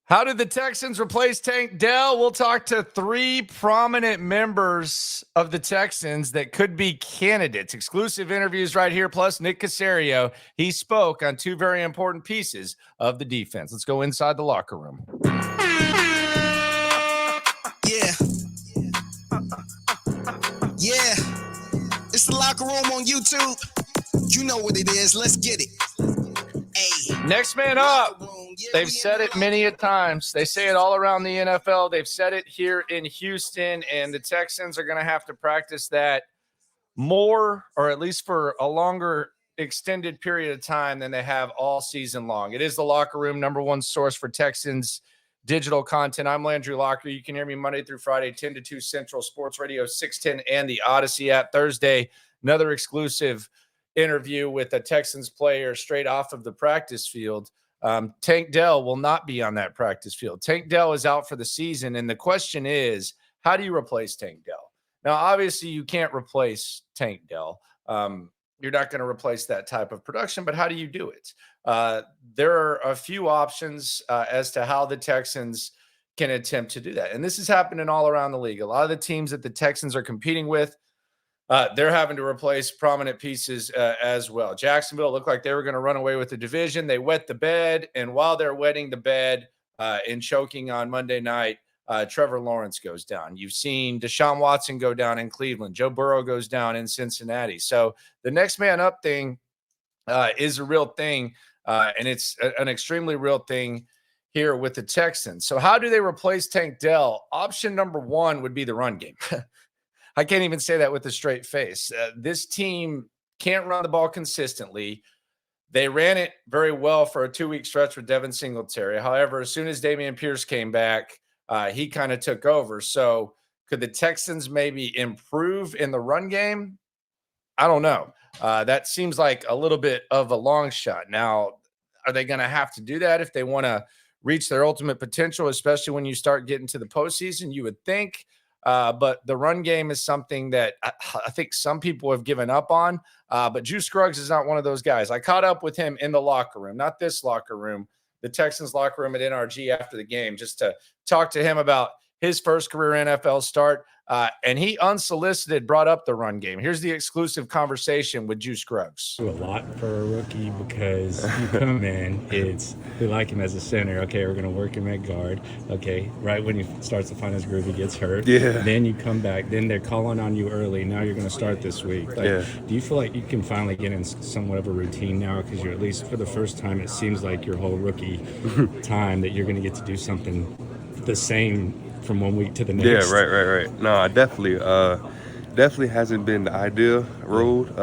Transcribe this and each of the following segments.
How did the Texans replace Tank Dell? We'll talk to three prominent members of the Texans that could be candidates. Exclusive interviews right here, plus Nick Caserio. He spoke on two very important pieces of the defense. Let's go inside the locker room. Yeah. Yeah. It's the locker room on YouTube. You know what it is. Let's get it. Hey. Next man up. They've said it many a times. They say it all around the NFL. They've said it here in Houston, and the Texans are going to have to practice that more, or at least for a longer extended period of time than they have all season long. It is the locker room, number one source for Texans digital content. I'm Landry Locker. You can hear me Monday through Friday, 10 to 2 Central, Sports Radio 610 and the Odyssey app. Thursday, another exclusive interview with a Texans player straight off of the practice field. Tank Dell will not be on that practice field. Tank Dell is out for the season, and the question is, how do you replace Tank Dell? Now, obviously, you can't replace Tank Dell. You're not going to replace that type of production, but how do you do it? There are a few options as to how the Texans can attempt to do that, and this is happening all around the league. A lot of the teams that the Texans are competing with, they're having to replace prominent pieces as well. Jacksonville looked like they were going to run away with the division. They wet the bed, and while they're wetting the bed and choking on Monday night, Trevor Lawrence goes down. You've seen Deshaun Watson go down in Cleveland. Joe Burrow goes down in Cincinnati. So the next man up thing is a real thing, and it's an extremely real thing here with the Texans. So how do they replace Tank Dell? Option number one would be the run game. I can't even say that with a straight face. This team can't run the ball consistently. They ran it very well for a 2-week stretch with Devin Singletary. However, as soon as Dameon Pierce came back, he kind of took over. So could the Texans maybe improve in the run game? I don't know. That seems like a little bit of a long shot. Now, are they going to have to do that if they want to reach their ultimate potential, especially when you start getting to the postseason? You would think. But the run game is something that I think some people have given up on. But Juice Scruggs is not one of those guys. I caught up with him in the locker room, not this locker room, the Texans locker room at NRG after the game, just to talk to him about his first career NFL start. And he unsolicited brought up the run game. Here's the exclusive conversation with Juice Scruggs. Do a lot for a rookie because you come in, we like him as a center. Okay, we're going to work him at guard. Okay, right when he starts to find his groove, he gets hurt. Yeah. Then you come back. Then they're calling on you early. Now you're going to start this week. Do you feel like you can finally get in somewhat of a routine now? Because you're, at least for the first time, it seems like your whole rookie time that you're going to get to do something the same from 1 week to the next. Yeah, right. No, I definitely hasn't been the ideal road,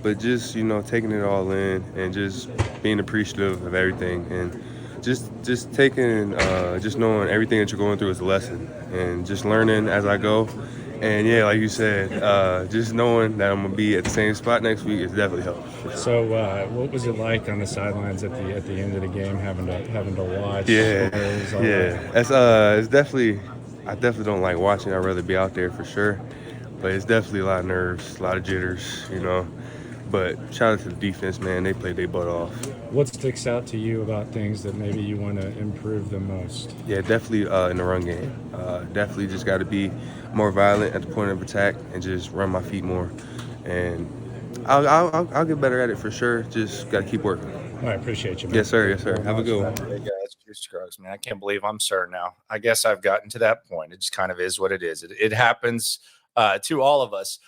but just, taking it all in and just being appreciative of everything and just taking, just knowing everything that you're going through is a lesson and just learning as I go. And yeah, like you said, just knowing that I'm gonna be at the same spot next week is definitely helped. So, what was it like on the sidelines at the end of the game, having to watch? Yeah. It's definitely. I definitely don't like watching. I'd rather be out there for sure. But it's definitely a lot of nerves, a lot of jitters, But shout out to the defense, man. They played their butt off. What sticks out to you about things that maybe you want to improve the most? Yeah, definitely in the run game. Definitely just got to be more violent at the point of attack and just run my feet more. And I'll get better at it for sure. Just got to keep working. All right, appreciate you, man. Yes, sir. Have a good one. Hey guys, Juice Scruggs, man. I can't believe I'm sir now. I guess I've gotten to that point. It just kind of is what it is. It happens to all of us.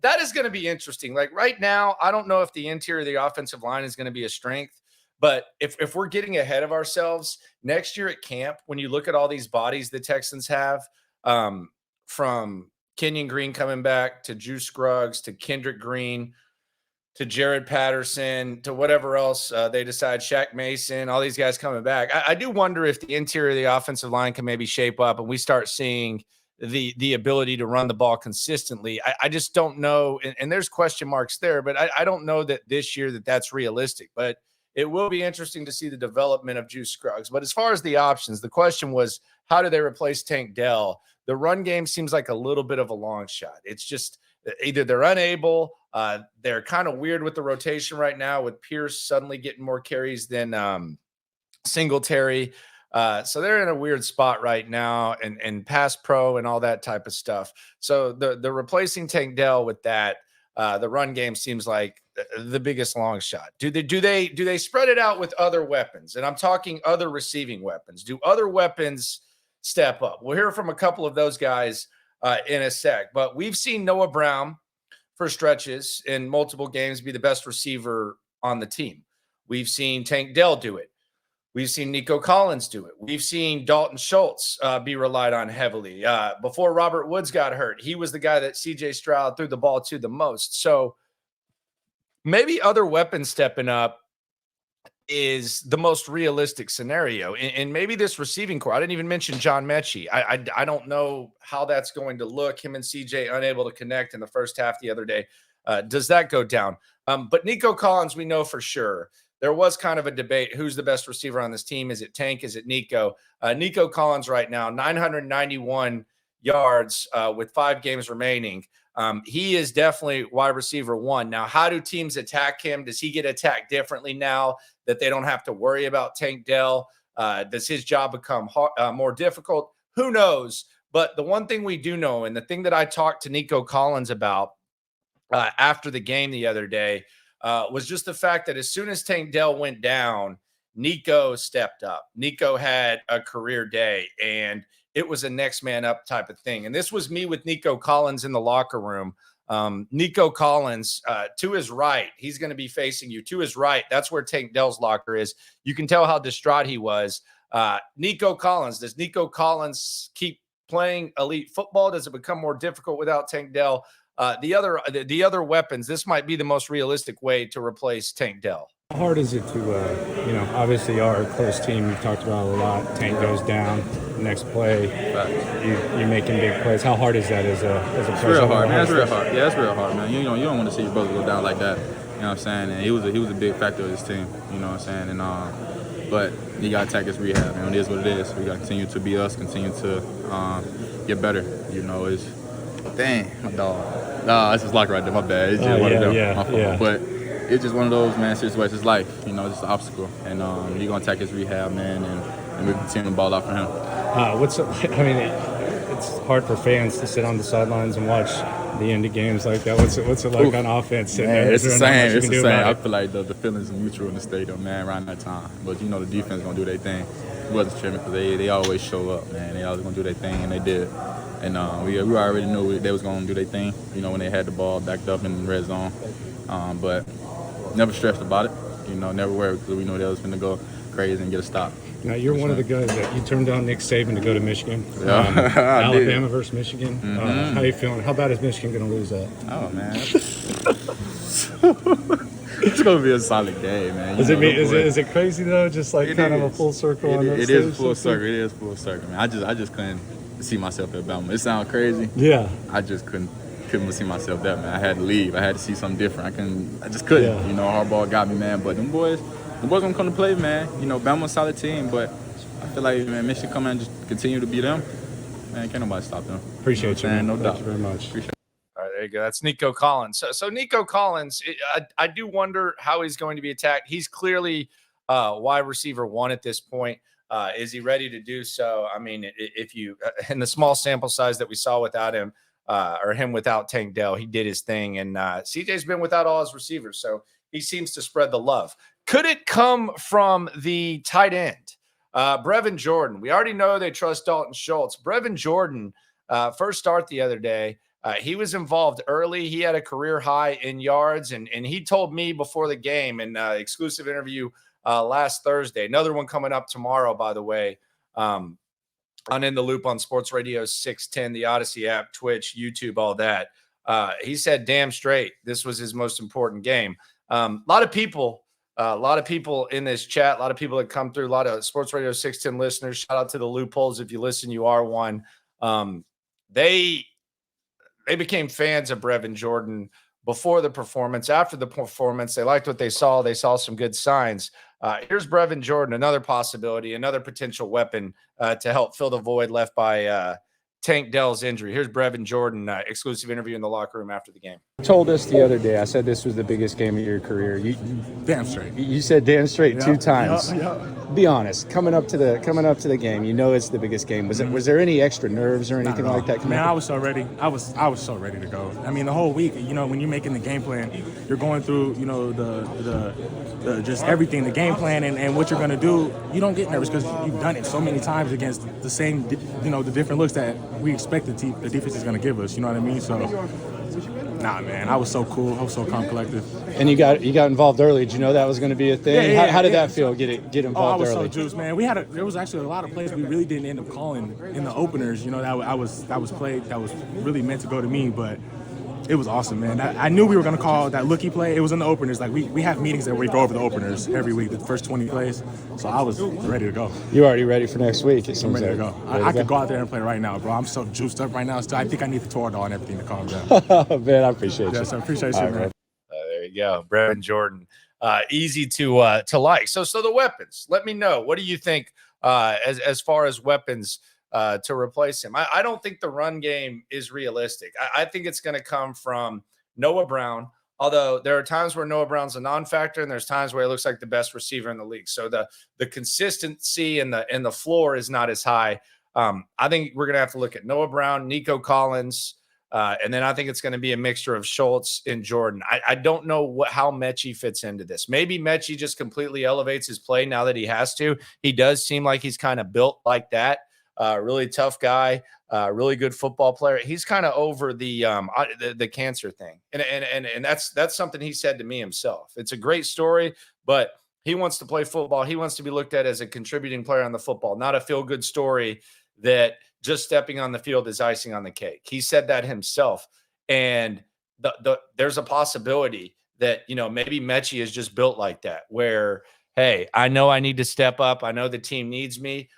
That is going to be interesting. Like right now, I don't know if the interior of the offensive line is going to be a strength, but if we're getting ahead of ourselves next year at camp, when you look at all these bodies the Texans have, from Kenyon Green coming back to Juice Scruggs to Kendrick Green to Jared Patterson to whatever else they decide, Shaq Mason, all these guys coming back. I do wonder if the interior of the offensive line can maybe shape up and we start seeing the ability to run the ball consistently. I just don't know. And there's question marks there, but I don't know that this year that's realistic. But it will be interesting to see the development of Juice Scruggs. But as far as the options, the question was, how do they replace Tank Dell? The run game seems like a little bit of a long shot. It's just either they're unable, they're kind of weird with the rotation right now with Pierce suddenly getting more carries than Singletary. So they're in a weird spot right now, and pass pro and all that type of stuff. So the replacing Tank Dell with that, the run game seems like the biggest long shot. Do they spread it out with other weapons? And I'm talking other receiving weapons. Do other weapons step up? We'll hear from a couple of those guys in a sec. But we've seen Noah Brown for stretches in multiple games be the best receiver on the team. We've seen Tank Dell do it. We've seen Nico Collins do it. We've seen Dalton Schultz be relied on heavily. Before Robert Woods got hurt, he was the guy that C.J. Stroud threw the ball to the most. So maybe other weapons stepping up is the most realistic scenario. And maybe this receiving core, I didn't even mention John Mechie. I don't know how that's going to look. Him and CJ unable to connect in the first half the other day. Does that go down? But Nico Collins, we know for sure. There was kind of a debate. Who's the best receiver on this team? Is it Tank? Is it Nico? Nico Collins right now, 991 yards with 5 games remaining. He is definitely wide receiver 1. Now, how do teams attack him? Does he get attacked differently now that they don't have to worry about Tank Dell? Does his job become more difficult? Who knows? But the one thing we do know, and the thing that I talked to Nico Collins about after the game the other day, was just the fact that as soon as Tank Dell went down, Nico stepped up. Nico had a career day, and it was a next man up type of thing. And this was me with Nico Collins in the locker room. Nico Collins, to his right, he's going to be facing you. To his right, that's where Tank Dell's locker is. You can tell how distraught he was. Nico Collins, does Nico Collins keep playing elite football? Does it become more difficult without Tank Dell? The other weapons, this might be the most realistic way to replace Tank Dell. How hard is it to, obviously our close team, you've talked about a lot. Tank goes down, next play, you're making big plays. How hard is that as a player? It's real hard, man. It's real hard. Yeah, it's real hard, man. You don't want to see your brother go down like that. You know what I'm saying? And he was a big factor of this team. You know what I'm saying? And but you got to attack his rehab. It is what it is. We got to continue to be us, continue to get better. It's dang, my dog. Nah, it's his lock right there. My bad. It's just one of them. Yeah. But it's just one of those, man, situations. It's life. It's an obstacle. And you're going to attack his rehab, man, and we're continuing to ball out for him. It's hard for fans to sit on the sidelines and watch the end of games like that. What's it like on offense? Man, it's the same. It's the same. I feel like the feelings are mutual in the stadium, man, around that time. But, the defense going to do their thing. It wasn't tripping because they always show up, man. They always going to do their thing, and they did. And we already knew they was going to do their thing, when they had the ball backed up in the red zone. But never stressed about it, never worried because we knew they was going to go crazy and get a stop. Now, you're one of the guys that you turned down Nick Saban to go to Michigan. Yeah, Alabama versus Michigan. Mm-hmm. How you feeling? How bad is Michigan going to lose that? Oh, man. It's going to be a solid game, man. Is it crazy, though? Just like kind of a full circle on that stage? It is full circle. It is full circle, man. I just couldn't see myself at Alabama. It sounds crazy. Yeah. I just couldn't see myself there, man. I had to leave. I had to see something different. I just couldn't. Yeah. Harbaugh got me, man. But them boys gonna come to play, man. Bama's a solid team, but I feel like, man, Michigan come and just continue to beat them. Man, can't nobody stop them. Appreciate you, man. No doubt. Thank you very much. Appreciate it. All right, there you go. That's Nico Collins. So Nico Collins, I do wonder how he's going to be attacked. He's clearly wide receiver 1 at this point. Is he ready to do so? I mean, if you in the small sample size that we saw without him, or him without Tank Dell, he did his thing. And CJ's been without all his receivers, so he seems to spread the love. Could it come from the tight end? Brevin Jordan. We already know they trust Dalton Schultz. Brevin Jordan, first start the other day, he was involved early. He had a career high in yards, and he told me before the game in exclusive interview last Thursday. Another one coming up tomorrow, by the way, on In the Loop on Sports Radio 610, the Odyssey app, Twitch, YouTube, all that. He said, damn straight, this was his most important game. A lot of people in this chat, a lot of people that come through, a lot of Sports Radio 610 listeners. Shout out to the Loopholes. If you listen, you are one. They became fans of Brevin Jordan before the performance. After the performance, they liked what they saw. They saw some good signs. Here's Brevin Jordan, another possibility, another potential weapon to help fill the void left by Tank Dell's injury. Here's Brevin Jordan, exclusive interview in the locker room after the game. You told us the other day, I said this was the biggest game of your career. Damn straight. You said damn straight 2 times. Yeah. Be honest. Coming up to the game, you know it's the biggest game. Was there any extra nerves or anything like that? Man, I was so ready. I was so ready to go. I mean, the whole week, when you're making the game plan, you're going through, the just everything, the game plan and what you're going to do. You don't get nervous because you've done it so many times against the same, the different looks that we expect the defense is going to give us. You know what I mean? So, nah, man, I was so cool. I was so calm, collective. And you got involved early. Did you know that was going to be a thing? How did that feel? Get involved early. I was so juiced, man. There was actually a lot of plays we really didn't end up calling in the openers. That was played that was really meant to go to me, but it was awesome, man. I knew we were going to call that lookie play. It was in the openers. Like, we have meetings that we go over the openers every week, the first 20 plays. So I was ready to go. You're already ready for next week. I'm ready to go. I could go out there and play right now, bro. I'm so juiced up right now. So I think I need the Toradol and everything to calm down. Man, I appreciate you. Yes, I appreciate you, man. There you go. Brevin Jordan. Easy to like. So the weapons. Let me know. What do you think as far as weapons to replace him? I don't think the run game is realistic. I think it's going to come from Noah Brown, although there are times where Noah Brown's a non-factor and there's times where he looks like the best receiver in the league. So the consistency and the floor is not as high. I think we're going to have to look at Noah Brown, Nico Collins, and then I think it's going to be a mixture of Schultz and Jordan. I don't know how Mechie fits into this. Maybe Mechie just completely elevates his play now that he has to. He does seem like he's kind of built like that. Really tough guy, really good football player. He's kind of over the cancer thing. And that's something he said to me himself. It's a great story, but he wants to play football. He wants to be looked at as a contributing player on the football, not a feel-good story that just stepping on the field is icing on the cake. He said that himself. And there's a possibility that, maybe Mechie is just built like that, where, hey, I know I need to step up. I know the team needs me.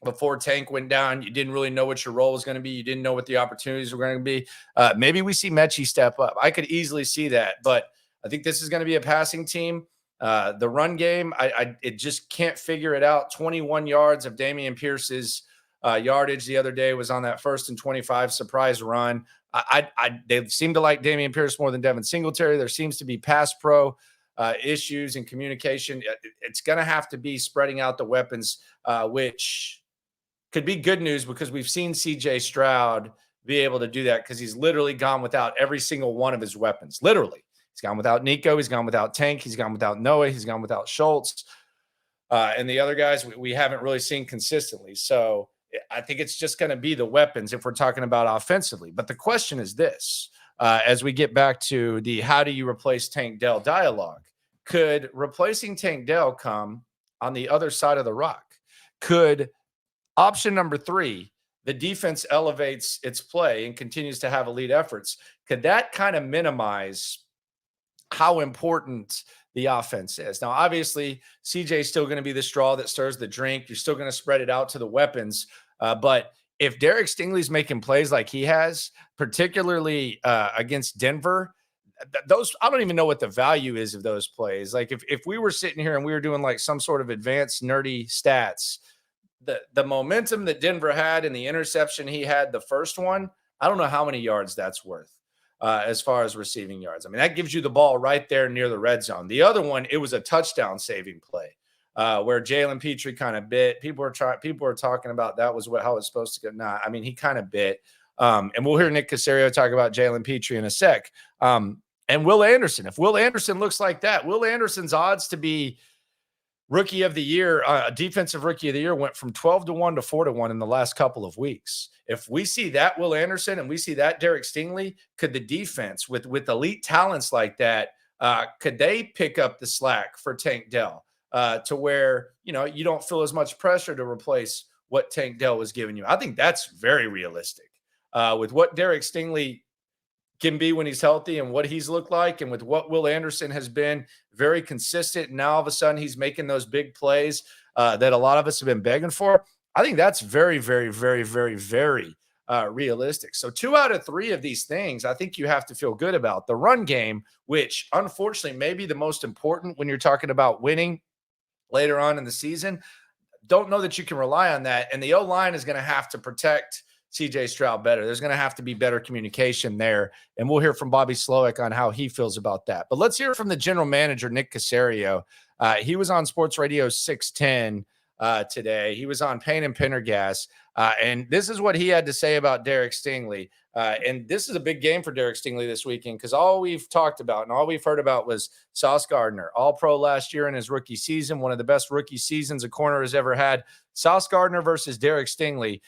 Before Tank went down, you didn't really know what your role was going to be. You didn't know what the opportunities were going to be. Maybe we see Mechie step up. I could easily see that, but I think this is going to be a passing team. The run game, it just can't figure it out. 21 yards of Dameon Pierce's yardage the other day was on that 1st and 25 surprise run. They seem to like Dameon Pierce more than Devin Singletary. There seems to be pass pro issues and communication. It's going to have to be spreading out the weapons, which could be good news because we've seen CJ Stroud be able to do that because he's literally gone without every single one of his weapons. Literally. He's gone without Nico. He's gone without Tank. He's gone without Noah. He's gone without Schultz. And the other guys we haven't really seen consistently. So I think it's just going to be the weapons if we're talking about offensively. But the question is this, as we get back to the how do you replace Tank Dell dialogue, could replacing Tank Dell come on the other side of the rock? Could option number 3, the defense elevates its play and continues to have elite efforts, could that kind of minimize how important the offense is? Now, obviously, CJ is still going to be the straw that stirs the drink. You're still going to spread it out to the weapons. But if Derek Stingley's making plays like he has, particularly against Denver, those, I don't even know what the value is of those plays. Like if we were sitting here and we were doing like some sort of advanced nerdy stats, the momentum that Denver had and the interception he had, the first one, I don't know how many yards that's worth as far as receiving yards. I mean, that gives you the ball right there near the red zone. The other one, it was a touchdown saving play where Jaylen Pitre kind of bit. People are talking about that was how it's supposed to go. Nah, I mean, he kind of bit. And we'll hear Nick Caserio talk about Jaylen Pitre in a sec. And Will Anderson, if Will Anderson looks like that, Will Anderson's odds to be rookie of the year, defensive rookie of the year, went from 12-1 to 4-1 in the last couple of weeks. If we see that Will Anderson and we see that Derek Stingley, could the defense with elite talents like that, could they pick up the slack for Tank Dell to where, you don't feel as much pressure to replace what Tank Dell was giving you? I think that's very realistic with what Derek Stingley can be when he's healthy and what he's looked like, and with what Will Anderson has been very consistent. And now all of a sudden he's making those big plays that a lot of us have been begging for. I think that's very, very, very, very, very realistic. So 2 out of 3 of these things, I think you have to feel good about. The run game, which unfortunately may be the most important when you're talking about winning later on in the season. Don't know that you can rely on that. And the O-line is going to have to protect CJ Stroud better. There's going to have to be better communication there. And we'll hear from Bobby Slowick on how he feels about that. But let's hear from the general manager, Nick Caserio. He was on Sports Radio 610 today. He was on Payne and Pendergast. And this is what he had to say about Derek Stingley. And this is a big game for Derek Stingley this weekend because all we've talked about and all we've heard about was Sauce Gardner, all-pro last year in his rookie season, one of the best rookie seasons a corner has ever had. Sauce Gardner versus Derek Stingley.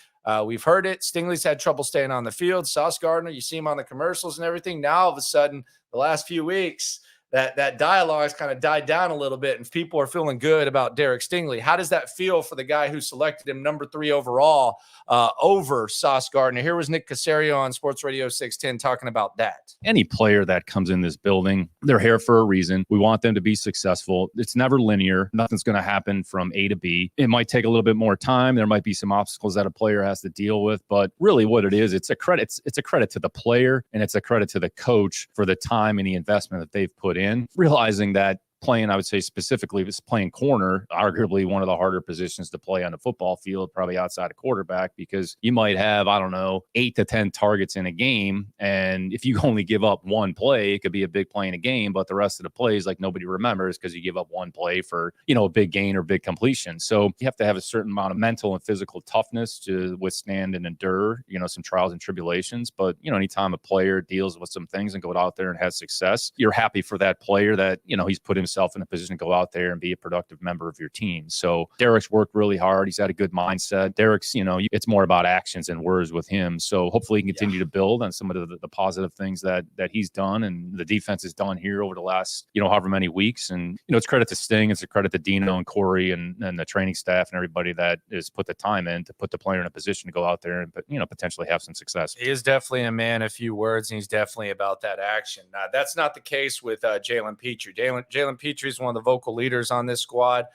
We've heard it. Stingley's had trouble staying on the field. Sauce Gardner, you see him on the commercials and everything. Now, all of a sudden, the last few weeks, that dialogue has kind of died down a little bit, and people are feeling good about Derek Stingley. How does that feel for the guy who selected him number 3 overall over Sauce Gardner? Here was Nick Caserio on Sports Radio 610 talking about that. Any player that comes in this building, they're here for a reason. We want them to be successful. It's never linear. Nothing's going to happen from A to B. It might take a little bit more time. There might be some obstacles that a player has to deal with, but really what it is, it's a credit. It's a credit to the player, and it's a credit to the coach for the time and the investment that they've put in, realizing that playing, I would say specifically, was playing corner, arguably one of the harder positions to play on the football field, probably outside of quarterback, because you might have, 8 to 10 targets in a game. And if you only give up one play, it could be a big play in a game, but the rest of the plays, like nobody remembers because you give up one play for, a big gain or big completion. So you have to have a certain amount of mental and physical toughness to withstand and endure, some trials and tribulations. But, anytime a player deals with some things and goes out there and has success, you're happy for that player that, he's put himself in a position to go out there and be a productive member of your team. So Derek's worked really hard. He's had a good mindset. Derek's, it's more about actions and words with him. So hopefully he can continue to build on some of the positive things that he's done and the defense has done here over the last, however many weeks. And, it's credit to Sting. It's a credit to Dino and Corey and the training staff and everybody that has put the time in to put the player in a position to go out there and, potentially have some success. He is definitely a man of few words, and he's definitely about that action. That's not the case with Jaylen Pitre. Jaylen Pitre is one of the vocal leaders on this squad.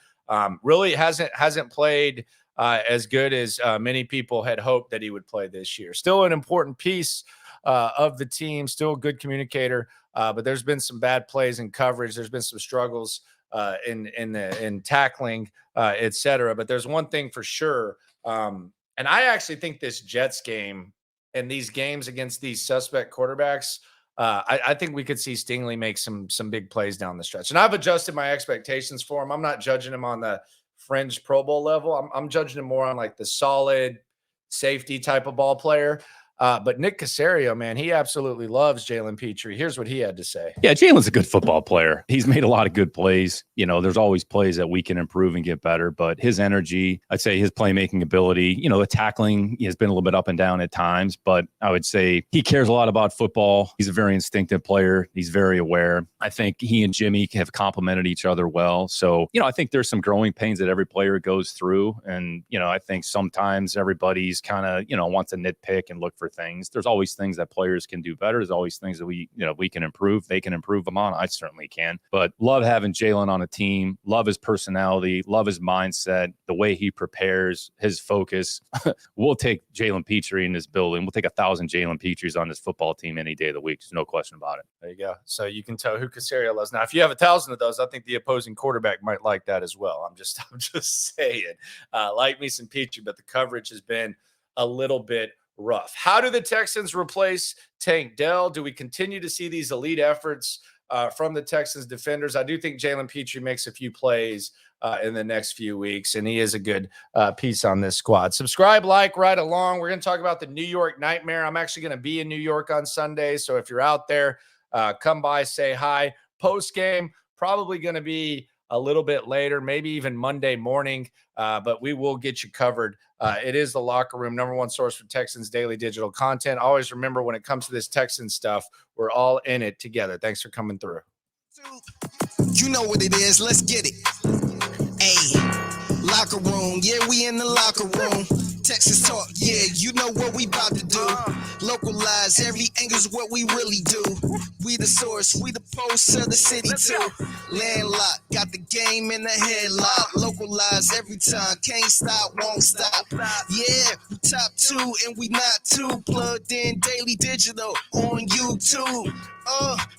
Really hasn't played as good as many people had hoped that he would play this year. Still an important piece of the team, still a good communicator, but there's been some bad plays in coverage. There's been some struggles in tackling, et cetera. But there's one thing for sure, and I actually think this Jets game and these games against these suspect quarterbacks, I think we could see Stingley make some big plays down the stretch. And I've adjusted my expectations for him. I'm not judging him on the fringe Pro Bowl level. I'm judging him more on like the solid safety type of ball player. But Nick Caserio, man, he absolutely loves Jaylen Pitre. Here's what he had to say. Yeah, Jalen's a good football player. He's made a lot of good plays. There's always plays that we can improve and get better, but his energy, I'd say his playmaking ability, the tackling has been a little bit up and down at times, but I would say he cares a lot about football. He's a very instinctive player. He's very aware. I think he and Jimmy have complemented each other well. So, I think there's some growing pains that every player goes through. And, I think sometimes everybody's kind of, wants to nitpick and look for things. There's always things that players can do better. There's always things that we can improve. They can improve them on. I certainly can. But love having Jalen on a team. Love his personality. Love his mindset. The way he prepares, his focus. We'll take Jaylen Pitre in this building. We'll take 1,000 Jaylen Pitres on this football team any day of the week. There's no question about it. There you go. So you can tell who Caserio loves. Now, if you have 1,000 of those, I think the opposing quarterback might like that as well. I'm just saying. Like me some Pitre, but the coverage has been a little bit rough. How do the Texans replace Tank Dell? Do we continue to see these elite efforts from the Texans defenders? I do think Jaylen Pitre makes a few plays in the next few weeks, and he is a good piece on this squad. Subscribe, like, right along. We're going to talk about the New York Nightmare. I'm actually going to be in New York on Sunday, so if you're out there, come by, say hi. Post-game, probably going to be a little bit later, maybe even Monday morning, but we will get you covered. It is the Locker Room, #1 source for Texans daily digital content. Always remember, when it comes to this Texans stuff, we're all in it together. Thanks for coming through. You know what it is. Let's get it. Hey, Locker Room. Yeah, we in the Locker Room. Texas talk. Yeah, you know what we about to do. Localize every angle's what we really do. We the source, we the pulse of the city too. Landlocked, got the game in the headlock. Localize every time, can't stop, won't stop. Yeah, we top 2 and we not 2. Plugged in daily digital on YouTube.